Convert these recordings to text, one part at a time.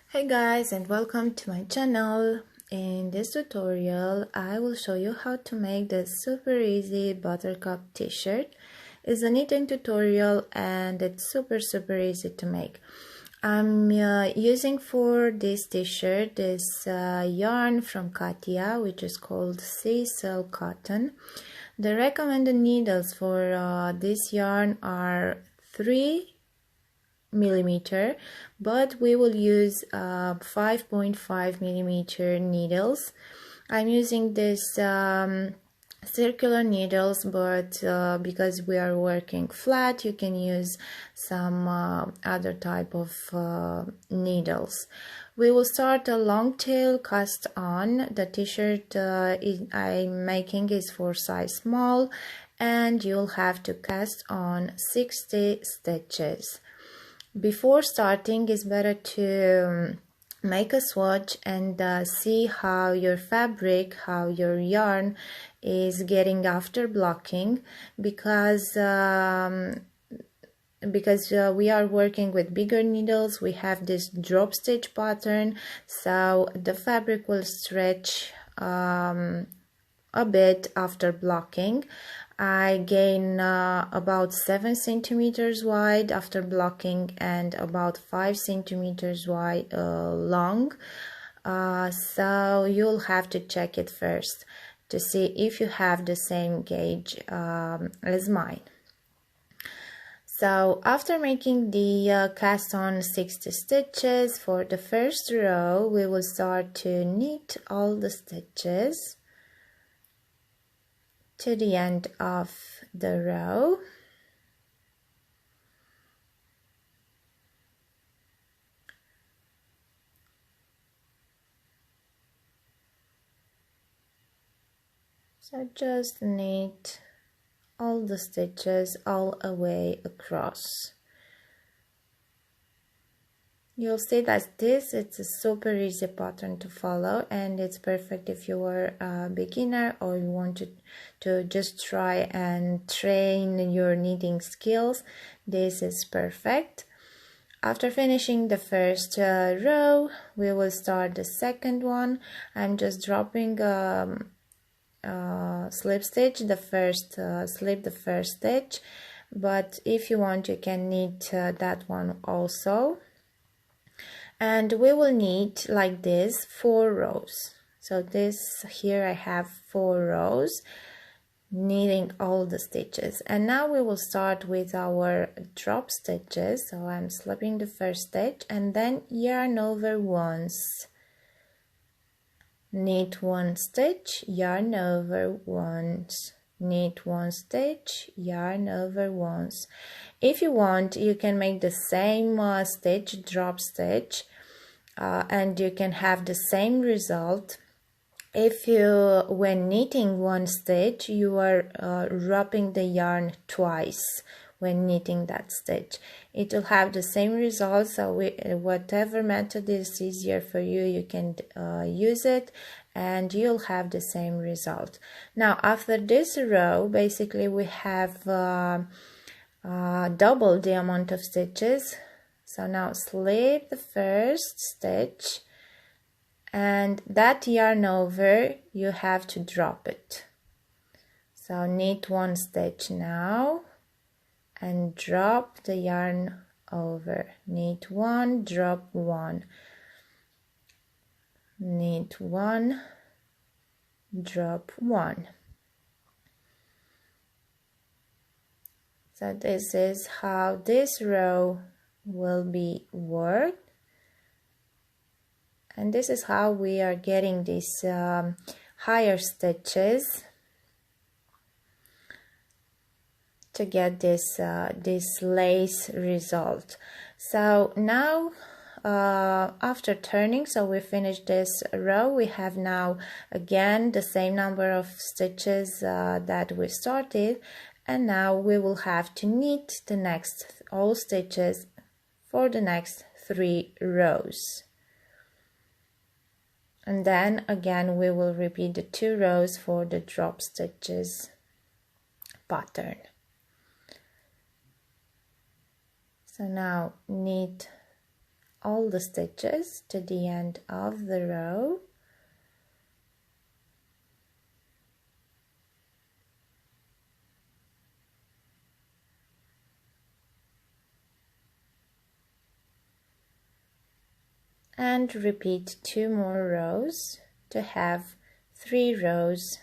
Hey guys, and welcome to my channel. In this tutorial I will show you how to make this super easy buttercup t-shirt. It's a knitting tutorial and it's super easy to make. I'm using for this t-shirt this yarn from Katia, which is called sea silk cotton. The recommended needles for this yarn are 3mm, but we will use 5.5mm needles. I'm using this circular needles, but because we are working flat, you can use some other type of needles. We will start a long tail cast on. The t-shirt I'm making is for size small, and you'll have to cast on 60 stitches. Before starting, it's better to make a swatch and see how your fabric, how your yarn is getting after blocking, because we are working with bigger needles. We have this drop stitch pattern, so the fabric will stretch a bit after blocking. I gain about 7 centimeters wide after blocking and about 5 centimeters wide long. So you'll have to check it first to see if you have the same gauge as mine. So after making the cast on 60 stitches, for the first row we will start to knit all the stitches to the end of the row. So just knit all the stitches all the way across. You'll see that it's a super easy pattern to follow, and it's perfect if you are a beginner or you want to just try and train your knitting skills. This is perfect. After finishing the first row, we will start the second one. I'm just dropping slip stitch, the first slip the first stitch, but if you want you can knit that one also. And we will knit like this 4 rows. So this here I have 4 rows, knitting all the stitches. And now we will start with our drop stitches. So I'm slipping the first stitch and then yarn over once, knit 1 stitch, yarn over once, knit 1 stitch, yarn over once. If you want, you can make the same stitch, drop stitch, and you can have the same result. If you, when knitting 1 stitch, you are wrapping the yarn twice when knitting that stitch. It will have the same result, so whatever method is easier for you, you can use it and you'll have the same result. Now after this row, basically we have double the amount of stitches. So now slip the first stitch, and that yarn over you have to drop it. So knit 1 stitch now and drop the yarn over, knit 1, drop 1, knit 1, drop 1. So this is how this row will be worked, and this is how we are getting these higher stitches to get this lace result. So now after turning, so we finished this row, we have now again the same number of stitches that we started, and now we will have to knit the next all stitches for the next 3 rows. And then again we will repeat the 2 rows for the drop stitches pattern. So now knit all the stitches to the end of the row. And repeat 2 more rows to have 3 rows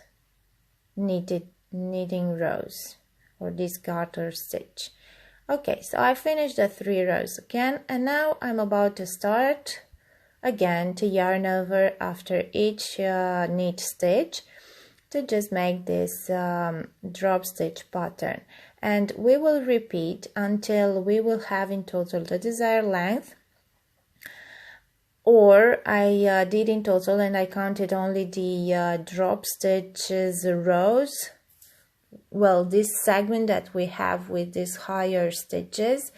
knitting rows, or this garter stitch. Okay, so I finished the 3 rows again, and now I'm about to start again to yarn over after each knit stitch to just make this drop stitch pattern, and we will repeat until we will have in total the desired length, or I did in total and I counted only the drop stitches rows. Well, this segment that we have with these higher stitches,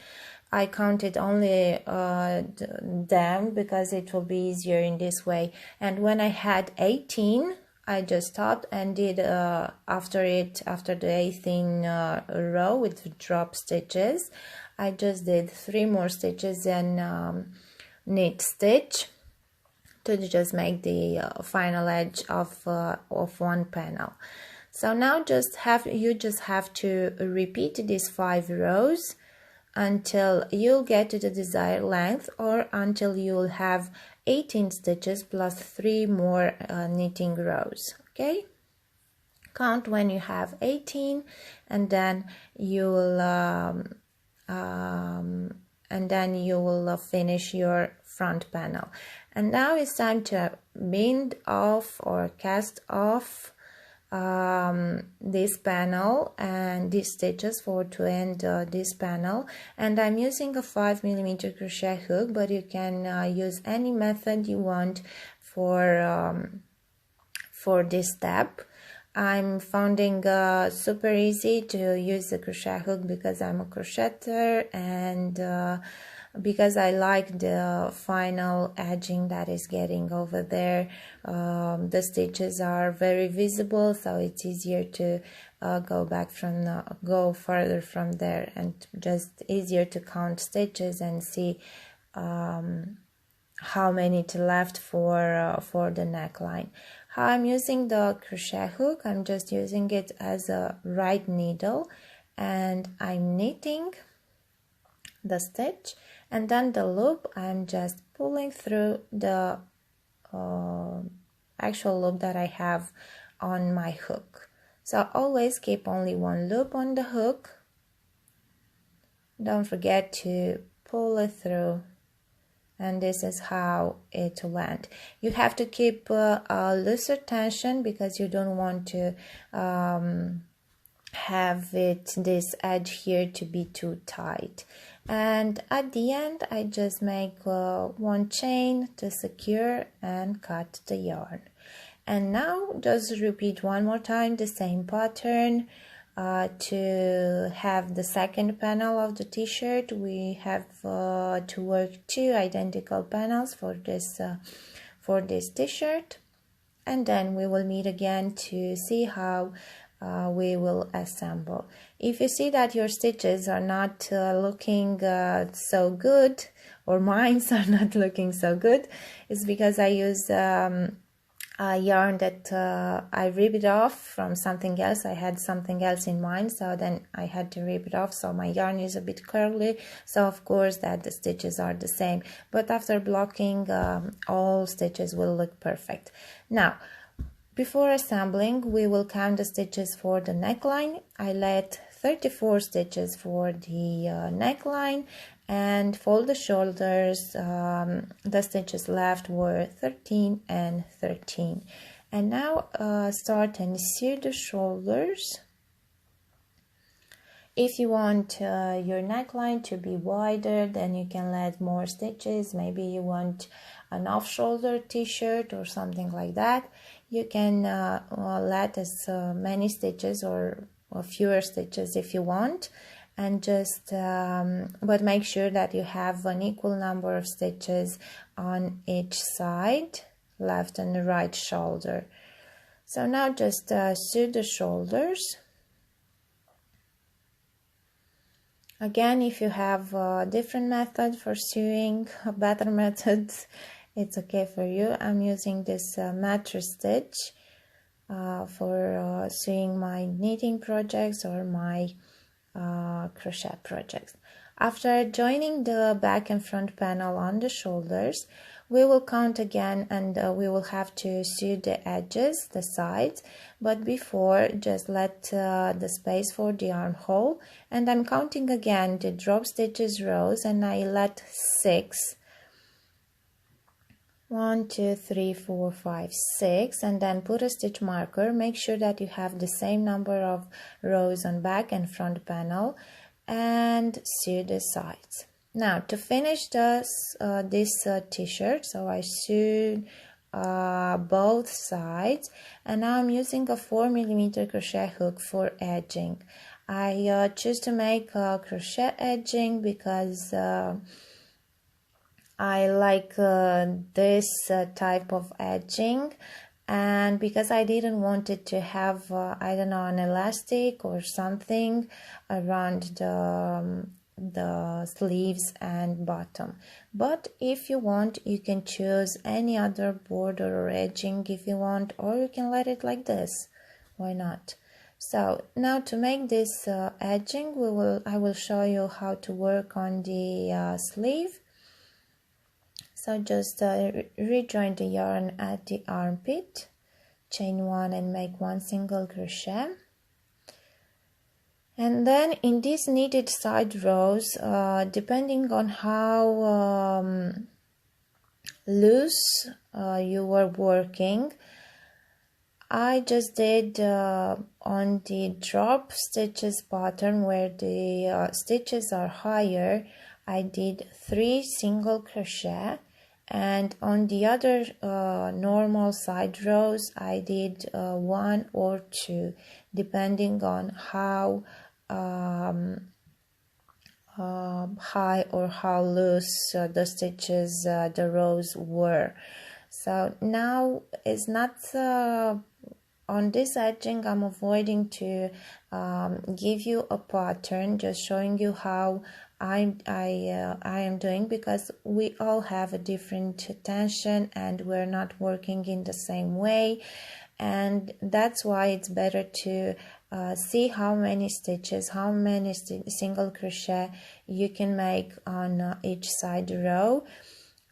I counted only them because it will be easier in this way. And when I had 18, I just stopped and did after the 18th row with drop stitches, I just did 3 more stitches and knit stitch to just make the final edge of one panel. So now you just have to repeat these 5 rows until you'll get to the desired length, or until you'll have 18 stitches plus 3 more knitting rows. Okay, count when you have 18, and then you will finish your front panel. And now it's time to bind off or cast off this panel and these stitches to end this panel. And I'm using a 5mm crochet hook, but you can use any method you want for this step. I'm finding super easy to use the crochet hook because I'm a crocheter, and because I like the final edging that is getting over there. The stitches are very visible, so it's easier to go further from there, and just easier to count stitches and see how many to left for the neckline. How I'm using the crochet hook, I'm just using it as a right needle, and I'm knitting the stitch, and then the loop I'm just pulling through the actual loop that I have on my hook. So always keep only one loop on the hook. Don't forget to pull it through, and this is how it will end. You have to keep a looser tension because you don't want to have this edge here to be too tight. And at the end I just make one chain to secure and cut the yarn. And now just repeat one more time the same pattern. To have the second panel of the t-shirt, we have to work 2 identical panels for this t-shirt, and then we will meet again to see how we will assemble. If you see that your stitches are not looking so good, or mine are not looking so good, it's because I use a yarn that I rip it off from something else. I had something else in mind, so then I had to rip it off, so my yarn is a bit curly, so of course that the stitches are the same, but after blocking all stitches will look perfect. Now before assembling, we will count the stitches for the neckline. I let 34 stitches for the neckline, and for the shoulders the stitches left were 13 and 13. And now start and sew the shoulders. If you want your neckline to be wider, then you can let more stitches. Maybe you want an off-shoulder t-shirt or something like that. You can let as many stitches or fewer stitches if you want, and just but make sure that you have an equal number of stitches on each side, left and right shoulder. So now just sew the shoulders. Again, if you have a different method for sewing, a better method, it's okay for you. I'm using this mattress stitch for sewing my knitting projects or my crochet projects. After joining the back and front panel on the shoulders, we will count again, and we will have to sew the edges, the sides, but before just let the space for the armhole, and I'm counting again the drop stitches rows, and I let 6, 1, 2, 3, 4, 5, 6, and then put a stitch marker. Make sure that you have the same number of rows on back and front panel, and sew the sides. Now to finish this t-shirt, so I sewed both sides, and now I'm using a 4mm crochet hook for edging. I choose to make crochet edging because I like this type of edging, and because I didn't want it to have I don't know, an elastic or something around the sleeves and bottom. But if you want, you can choose any other border or edging if you want, or you can let it like this. Why not? So now to make this edging, I will show you how to work on the sleeve. So just rejoin the yarn at the armpit, chain 1 and make 1 single crochet. And then in these knitted side rows, depending on how loose you were working, I just did on the drop stitches pattern where the stitches are higher, I did 3 single crochet, and on the other normal side rows I did 1 or 2, depending on how high or how loose the stitches, the rows were. So now it's not on this edging, I'm avoiding to give you a pattern, just showing you how I am doing, because we all have a different tension and we're not working in the same way, and that's why it's better to see how many stitches, how many single crochet you can make on each side row.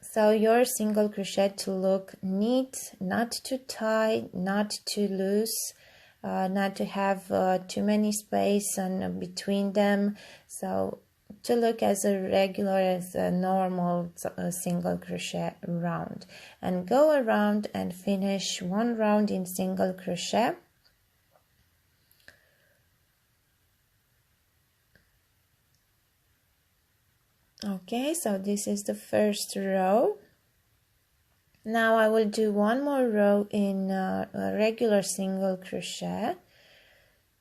So your single crochet to look neat, not too tight, not too loose, not to have too many space and between them. So to look as a regular, as a normal single crochet round, and go around and finish 1 round in single crochet. Okay, so this is the first row. Now I will do 1 more row in a regular single crochet,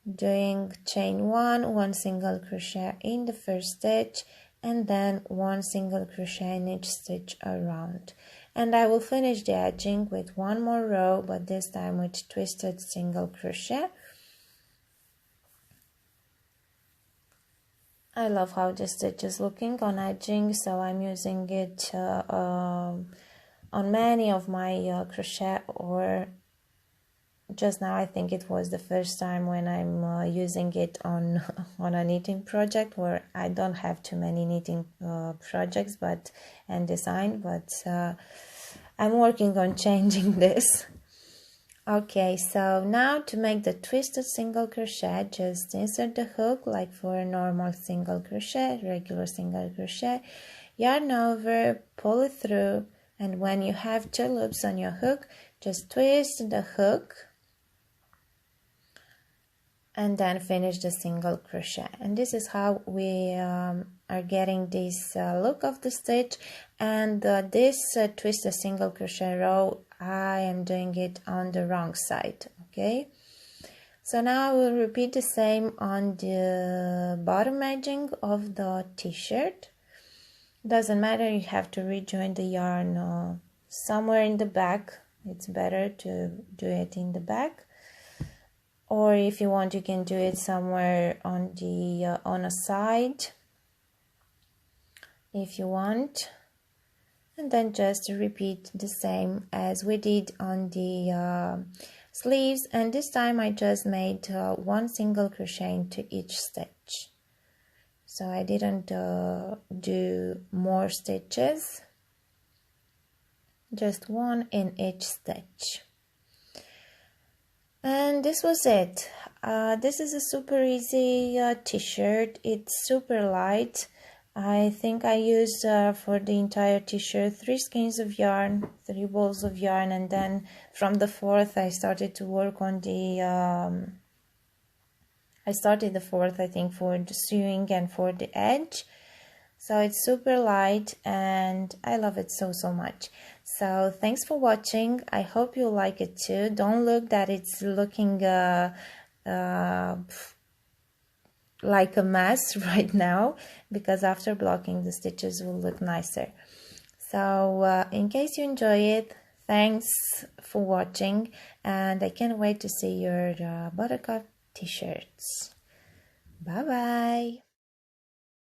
doing chain 1, 1 single crochet in the first stitch, and then 1 single crochet in each stitch around. And I will finish the edging with 1 more row, but this time with twisted single crochet. I love how the stitch is looking on edging, so I'm using it on many of my crochet, or just now I think it was the first time when I'm using it on a knitting project where I don't have too many knitting projects and design, but I'm working on changing this. Okay, so now to make the twisted single crochet, just insert the hook like for a normal single crochet, regular single crochet, yarn over, pull it through, and when you have 2 loops on your hook, just twist the hook and then finish the single crochet. And this is how we are getting this look of the stitch. And this twisted single crochet row, I am doing it on the wrong side. Okay, so now I will repeat the same on the bottom edging of the t-shirt. Doesn't matter, you have to rejoin the yarn somewhere in the back. It's better to do it in the back, or if you want, you can do it somewhere on the on a side, if you want, and then just repeat the same as we did on the sleeves, and this time I just made one single crochet into each stitch, so I didn't do more stitches, just one in each stitch. And this was it. This is a super easy t-shirt. It's super light. I think I used for the entire t-shirt 3 skeins of yarn, 3 balls of yarn, and then from the 4th I started to work on the I started the 4th, I think, for the sewing and for the edge. So it's super light and I love it so much. So thanks for watching. I hope you like it too. Don't look that it's looking like a mess right now, because after blocking the stitches will look nicer. So in case you enjoy it, thanks for watching, and I can't wait to see your Buttercup t-shirts. Bye bye.